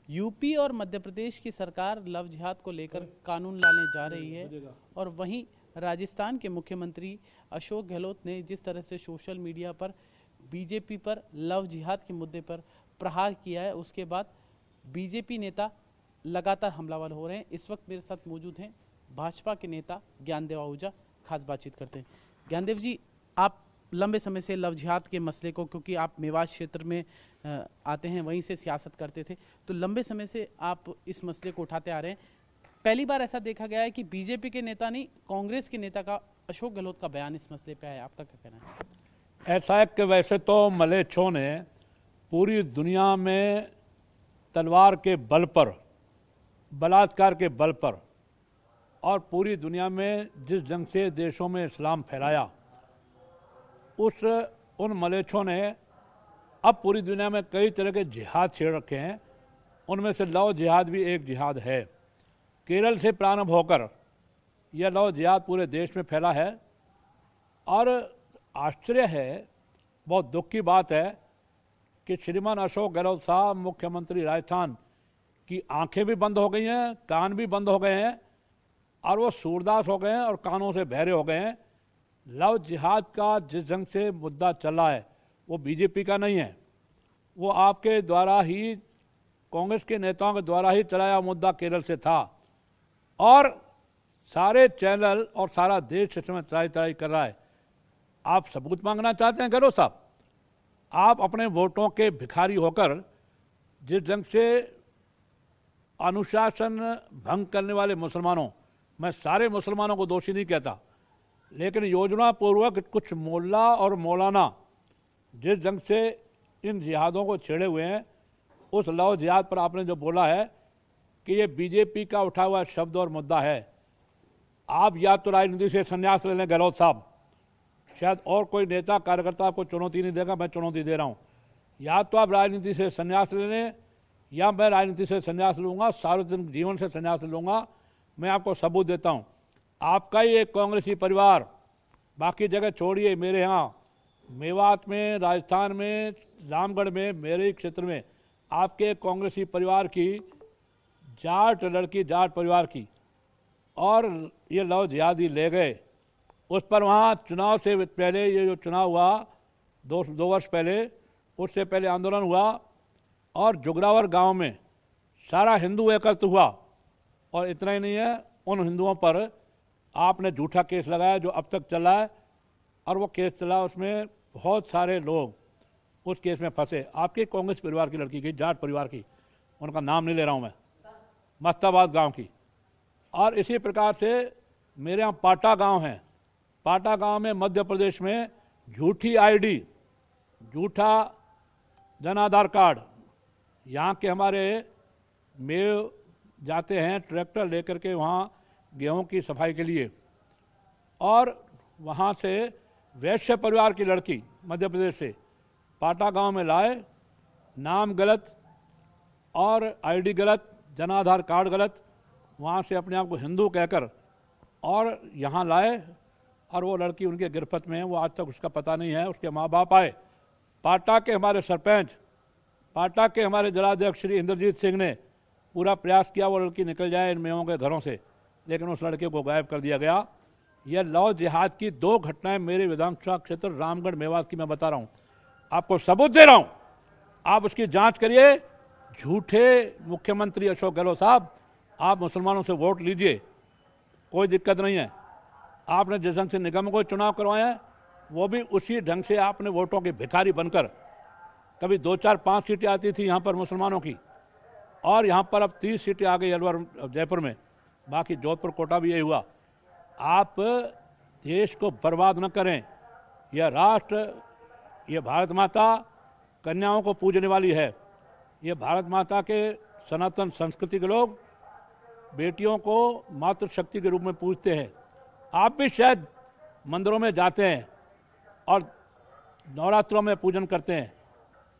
UP और मध्य प्रदेश की सरकार लव जिहाद को लेकर कानून लाने जा रही है और वहीं राजस्थान के मुख्यमंत्री अशोक गहलोत ने जिस तरह से सोशल मीडिया पर बीजेपी पर लव जिहाद के मुद्दे पर प्रहार किया है, उसके बाद बीजेपी नेता लगातार हमलावर हो रहे हैं। इस वक्त मेरे साथ मौजूद हैं भाजपा के नेता ज्ञानदेव आहूजा। खास बातचीत करते हैं। ज्ञानदेव जी, आप लंबे समय से लव जिहाद के मसले को, क्योंकि आप मेवात क्षेत्र में आते हैं, वहीं से सियासत करते थे, तो लंबे समय से आप इस मसले को उठाते आ रहे हैं। पहली बार ऐसा देखा गया है कि बीजेपी के नेता नहीं, कांग्रेस के नेता का, अशोक गहलोत का बयान इस मसले पे आया। आपका क्या कहना है? ऐसा है कि वैसे तो मलेच्छों ने पूरी दुनिया में तलवार के बल पर, बलात्कार के बल पर और पूरी दुनिया में जिस ढंग से देशों में इस्लाम फैलाया, उन मलेच्छों ने अब पूरी दुनिया में कई तरह के जिहाद छेड़ रखे हैं। उनमें से लव जिहाद भी एक जिहाद है। केरल से प्रारंभ होकर यह लव जिहाद पूरे देश में फैला है और आश्चर्य है, बहुत दुख की बात है कि श्रीमान अशोक गहलोत साहब, मुख्यमंत्री राजस्थान की आंखें भी बंद हो गई हैं, कान भी बंद हो गए हैं और वो सूरदास हो गए हैं और कानों से बहरे हो गए हैं। लव जिहाद का जिस ढंग से मुद्दा चल रहा है वो बीजेपी का नहीं है, वो आपके द्वारा ही, कांग्रेस के नेताओं के द्वारा ही चलाया मुद्दा केरल से था और सारे चैनल और सारा देश इसमें तराई तराई कर रहा है। आप सबूत मांगना चाहते हैं गहलोत साहब? आप अपने वोटों के भिखारी होकर जिस ढंग से अनुशासन भंग करने वाले मुसलमानों, मैं सारे मुसलमानों को दोषी नहीं कहता, लेकिन योजना पूर्वक कुछ मोल्ला और मौलाना जिस ढंग से इन जिहादों को छेड़े हुए हैं, उस लव जिहाद पर आपने जो बोला है कि ये बीजेपी का उठा हुआ शब्द और मुद्दा है, आप या तो राजनीति से संन्यास ले लें गहलोत साहब, शायद और कोई नेता कार्यकर्ता आपको चुनौती नहीं देगा, मैं चुनौती दे रहा हूँ। या तो आप राजनीति से संन्यास ले लें या मैं राजनीति से संन्यास लूँगा, सार्वजनिक जीवन से संन्यास लूँगा। मैं आपको सबूत देता हूँ। आपका ही एक कांग्रेसी परिवार, बाकी जगह छोड़िए, मेरे यहाँ मेवात में, राजस्थान में, रामगढ़ में, मेरे ही क्षेत्र में आपके कांग्रेसी परिवार की जाट लड़की, जाट परिवार की, और ये लव जिहादी ले गए। उस पर वहाँ चुनाव से पहले, ये जो चुनाव हुआ दो वर्ष पहले, उससे पहले आंदोलन हुआ और जुगरावर गांव में सारा हिंदू एकत्र हुआ। और इतना ही नहीं है, उन हिंदुओं पर आपने झूठा केस लगाया जो अब तक चला है, और वो केस चला, उसमें बहुत सारे लोग उस केस में फंसे। आपके कांग्रेस परिवार की लड़की की, जाट परिवार की, उनका नाम नहीं ले रहा हूँ मैं, मस्ताबाद गांव की। और इसी प्रकार से मेरे यहाँ पाटा गांव है, पाटा गांव में मध्य प्रदेश में झूठी आईडी, झूठा जन आधार कार्ड, यहाँ के हमारे मेव जाते हैं ट्रैक्टर लेकर के वहाँ गेहूं की सफाई के लिए, और वहाँ से वैश्य परिवार की लड़की मध्य प्रदेश से पाटा गांव में लाए, नाम गलत और आईडी गलत, जन आधार कार्ड गलत, वहाँ से अपने आप को हिंदू कहकर और यहाँ लाए, और वो लड़की उनके गिरफ्त में है। वो आज तक उसका पता नहीं है। उसके माँ बाप आए, पाटा के हमारे सरपंच, पाटा के हमारे जिलाध्यक्ष श्री इंद्रजीत सिंह ने पूरा प्रयास किया वो लड़की निकल जाए इन मेवों के घरों से, लेकिन उस लड़के को गायब कर दिया गया। यह लव जिहाद की दो घटनाएं मेरे विधानसभा क्षेत्र रामगढ़ मेवात की मैं बता रहा हूं, आपको सबूत दे रहा हूं, आप उसकी जांच करिए। झूठे मुख्यमंत्री अशोक गहलोत साहब, आप मुसलमानों से वोट लीजिए, कोई दिक्कत नहीं है। आपने जिस ढंग से निगम को चुनाव करवाया है, वो भी उसी ढंग से आपने वोटों के भिखारी बनकर, कभी 2, 4, 5 सीटें आती थी यहाँ पर मुसलमानों की, और यहाँ पर अब 30 सीटें आ गई अलवर जयपुर में, बाकी जोधपुर कोटा भी यही हुआ। आप देश को बर्बाद न करें। यह राष्ट्र, यह भारत माता कन्याओं को पूजने वाली है। ये भारत माता के सनातन संस्कृति के लोग बेटियों को मातृशक्ति के रूप में पूजते हैं। आप भी शायद मंदिरों में जाते हैं और नवरात्रों में पूजन करते हैं।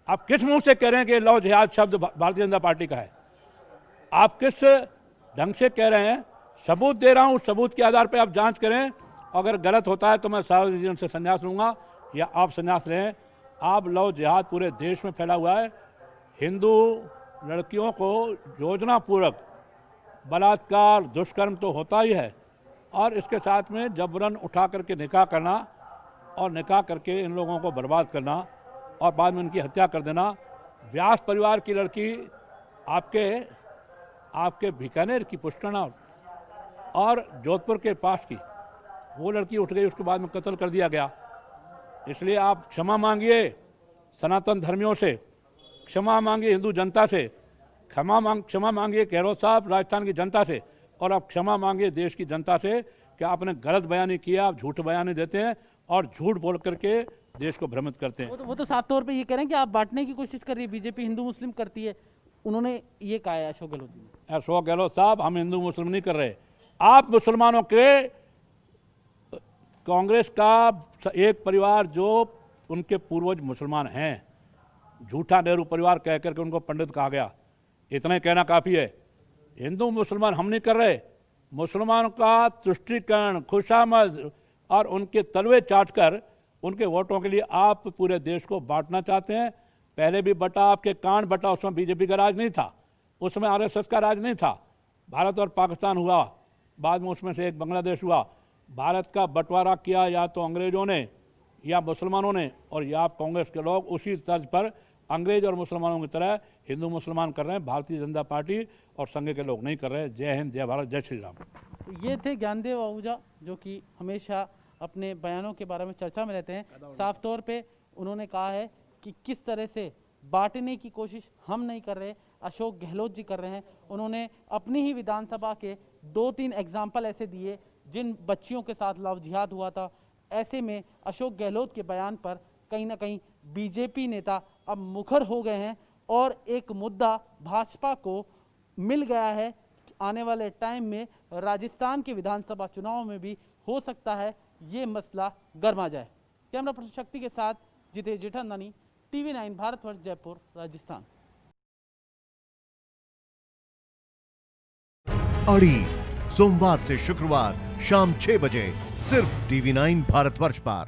आप किस मुंह से कह रहे हैं कि लव जिहाद शब्द भारतीय जनता पार्टी का है? आप किस ढंग से कह रहे हैं? सबूत दे रहा हूं, उस सबूत के आधार पर आप जांच करें। अगर गलत होता है तो मैं सार्वजनिक जीवन से संन्यास लूंगा या आप संन्यास लें। आप लव जिहाद पूरे देश में फैला हुआ है। हिंदू लड़कियों को योजना पूर्वक बलात्कार दुष्कर्म तो होता ही है, और इसके साथ में जबरन उठा करके निकाह करना और निकाह करके इन लोगों को बर्बाद करना और बाद में उनकी हत्या कर देना। व्यास परिवार की लड़की आपके बीकानेर की पुष्टना और जोधपुर के पास की वो लड़की उठ गई, उसके बाद में कत्ल कर दिया गया। इसलिए आप क्षमा मांगिए सनातन धर्मियों से, क्षमा मांगिए हिंदू जनता से, क्षमा मांगिए गहलोत साहब राजस्थान की जनता से, और आप क्षमा मांगिए देश की जनता से कि आपने गलत बयानी किया, आप झूठ बयानी देते हैं और झूठ बोल करके देश को भ्रमित करते हैं। वो तो साफ तौर पे ये कह रहे हैं कि आप बांटने की कोशिश कर रही है, बीजेपी हिंदू मुस्लिम करती है, उन्होंने ये कहा है अशोक गहलोत ने। अशोक गहलोत साहब, हम हिंदू मुस्लिम नहीं कर रहे। आप मुसलमानों के कांग्रेस का एक परिवार जो उनके पूर्वज मुसलमान हैं, झूठा नेहरू परिवार कह करके उनको पंडित कहा गया, इतना ही कहना काफ़ी है। हिंदू मुसलमान हम नहीं कर रहे। मुसलमानों का तुष्टीकरण, खुशामद और उनके तलवे चाटकर उनके वोटों के लिए आप पूरे देश को बांटना चाहते हैं। पहले भी बटा, आपके कांड बटा, उसमें बीजेपी का राज नहीं था, उसमें आरएसएस का राज नहीं था। भारत और पाकिस्तान हुआ, बाद में उसमें से एक बांग्लादेश हुआ। भारत का बंटवारा किया या तो अंग्रेजों ने या मुसलमानों ने, और या आप कांग्रेस के लोग उसी तर्ज पर अंग्रेज और मुसलमानों की तरह हिंदू मुसलमान कर रहे हैं। भारतीय जनता पार्टी और संघ के लोग नहीं कर रहे हैं। जय हिंद, जय भारत, जय श्री राम। ये थे ज्ञानदेव आहूजा, जो कि हमेशा अपने बयानों के बारे में चर्चा में रहते हैं। साफ तौर पे उन्होंने कहा है कि किस तरह से बांटने की कोशिश हम नहीं कर रहे, अशोक गहलोत जी कर रहे हैं। उन्होंने अपनी ही विधानसभा के 2-3 एग्जाम्पल ऐसे दिए जिन बच्चियों के साथ लव जिहाद हुआ था। ऐसे में अशोक गहलोत के बयान पर कहीं ना कहीं बीजेपी नेता अब मुखर हो गए हैं और एक मुद्दा भाजपा को मिल गया है। आने वाले टाइम में राजस्थान के विधानसभा चुनाव में भी हो सकता है ये मसला गर्मा जाए। कैमरा पर्सन शक्ति के साथ जितेश जेठानी, TV9 भारतवर्ष, जयपुर, राजस्थान। अड़ी सोमवार से शुक्रवार शाम 6 बजे सिर्फ TV9 भारतवर्ष पर।